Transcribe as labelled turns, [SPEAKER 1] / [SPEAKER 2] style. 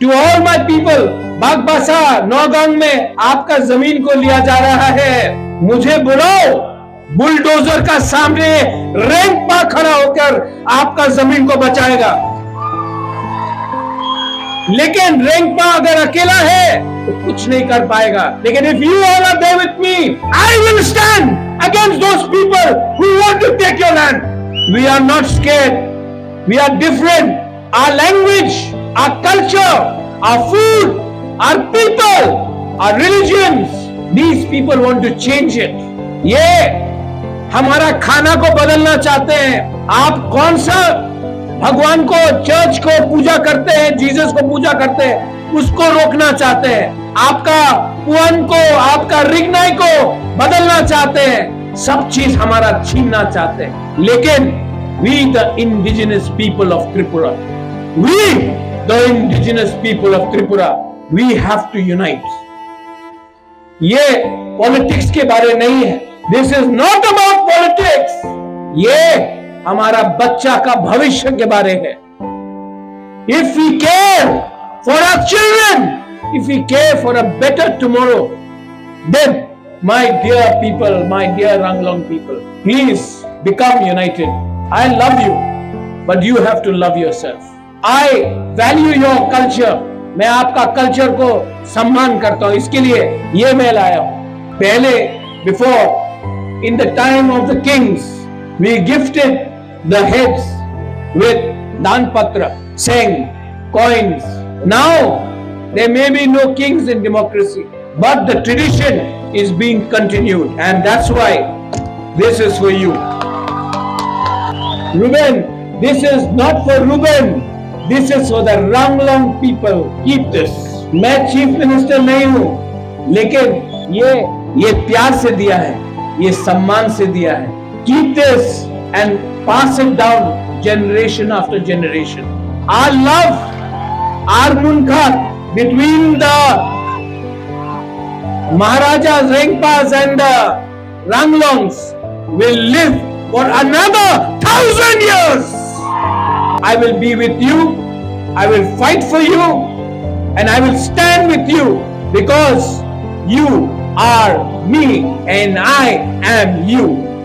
[SPEAKER 1] To all my people, Bagbasa Nagaon में आपका जमीन को लिया जा रहा है। मुझे बुलाओ, बुलडोजर का सामने रेंगपा खड़ा होकर आपका जमीन को बचाएगा। लेकिन रेंगपा अगर अकेला है तो कुछ नहीं कर पाएगा। लेकिन if you all are there with me, I will stand against those people who want to take your land. We are not scared, we are different. Our language, our culture, our food, our people, our religions, these people want to change it. ये हमारा खाना को बदलना चाहते हैं। आप कौन सा भगवान को, चर्च को पूजा करते हैं, जीसस को पूजा करते हैं, उसको रोकना चाहते हैं। आपका पुअन को, आपका रिगनाई को बदलना चाहते हैं। सब चीज हमारा छीनना चाहते हैं। लेकिन we the indigenous people of Tripura, we the indigenous people of Tripura, we have to unite. ये पॉलिटिक्स के बारे नहीं है। This is not about politics. ये हमारा बच्चा का भविष्य के बारे है। If we care for our children, if we care for a better tomorrow, then my dear people, my dear Ranglong people, please become united. I love you, but you have to love yourself. I value your culture. मैं आपका culture को सम्मान करता हूं, इसके लिए ये मैं लाया हूं। पहले before, in the time of the kings, we gifted the heads with दान पत्र, saying, coins. Now there may be no kings in democracy, but the tradition is being continued, and that's why this is for you. Ruben, this is not for Ruben. This is for the Ranglong people. Keep this. मैं chief minister नहीं हूं, लेकिन ये प्यार से दिया है, ये सम्मान से दिया है। Keep this and pass it down generation after generation. Our love, our munkat between the Maharajas, Rengpas and the Ranglongs will live for another 1,000 years. I will be with you, I will fight for you, and I will stand with you because you are me and I am you.